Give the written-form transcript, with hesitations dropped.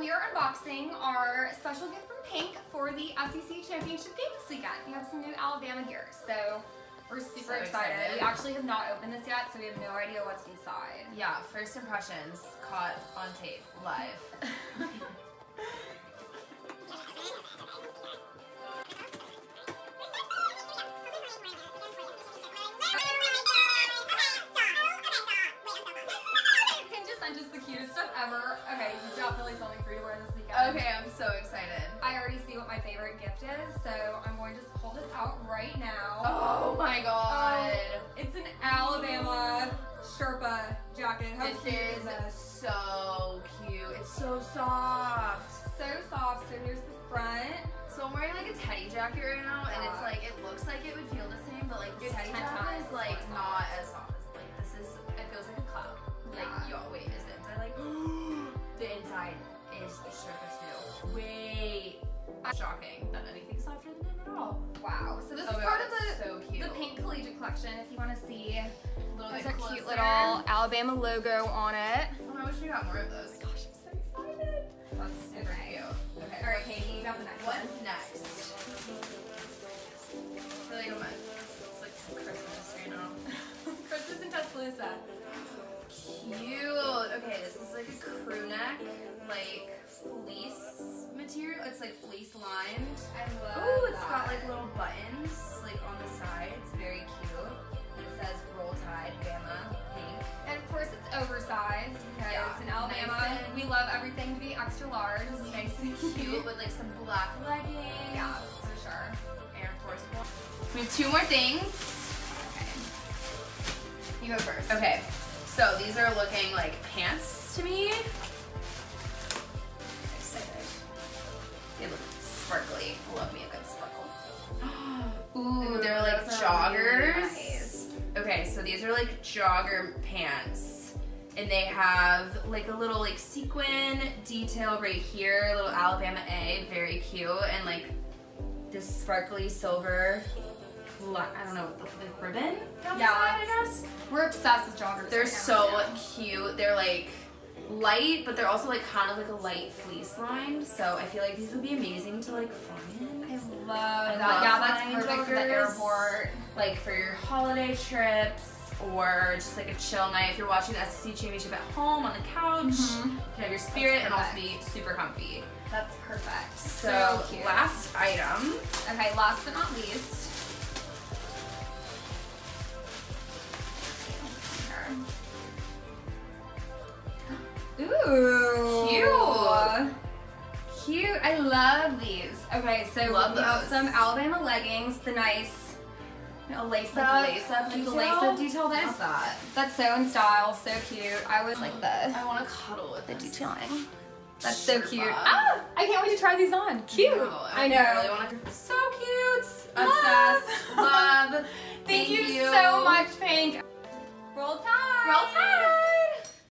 we are unboxing our special gift from Pink for the SEC Championship game this weekend. We have some new Alabama gear, so we're super excited. We actually have not opened this yet, so we have no idea what's inside. Yeah, first impressions caught on tape, live. Just the cutest stuff ever. Okay, definitely something for you to wear this weekend. Okay, I'm so excited. I already see what my favorite gift is, so I'm going to just pull this out right now. Oh my god. It's an Alabama Sherpa jacket. How This is so cute. It's so soft. So soft. So here's the front. So I'm wearing like a teddy jacket right now, and it's like, it looks like it would feel the same, but like the It's teddy 10 jacket times is like more not as soft. Like this is, it feels like a cloud. Like, yo, wait, is the inside like, the inside is the Sherpa too. Wait. Shocking that anything's softer than him at all. Wow. So this is part of the Pink Collegiate Collection. If you want to see, there's a cute little Alabama logo on it. Oh, I wish we got more of those. Gosh, I'm so excited. That's super cute. Okay. All right, Katie, you got the next one. What's next? I feel like it's like Christmas right now. Christmas in Tuscaloosa. Cute. Okay, this is like a crew neck, like fleece material. It's like fleece lined. I love Ooh, it's got like little buttons like on the side. It's very cute. And it says Roll Tide, BAMA, Pink. And of course it's oversized because Yeah, in Alabama nice and- we love everything to be extra large. Nice and cute with like some black leggings. Yeah, for sure. Air Force One. We have two more things. Okay. You go first. Okay. So these are looking like pants to me. Excited. They look sparkly. Love me a good sparkle. Ooh, they're like joggers. Really nice. Okay, so these are like jogger pants. And they have like a little like sequin detail right here, a little Alabama A, very cute, and like this sparkly silver, I don't know, the ribbon down the side, I guess. We're obsessed with joggers. They're right now, so too. cute. They're like light, but they're also like kind of like a light fleece lined. So I feel like these would be amazing to like fly in. I love that. love Yeah, that's flying perfect for the joggers. airport. Like for your holiday trips or just like a chill night. If you're watching the SEC Championship at home on the couch, you can have your spirit and also be super comfy. That's perfect. So cute. last item. Okay, last but not least. Ooh. Cute. Cute. I love these. Okay, so Love we have those. some Alabama leggings, the nice lace up. detail. The lace up detail. Love that. That's so in style, so cute. I always like the I want to cuddle with this. detailing. That's so Sherpa. cute. Ah, I can't wait to try these on. Cute. I know. I really want to. So cute. Love. Obsessed. Love. Thank you so much, Pink. Roll Tide. Roll Tide.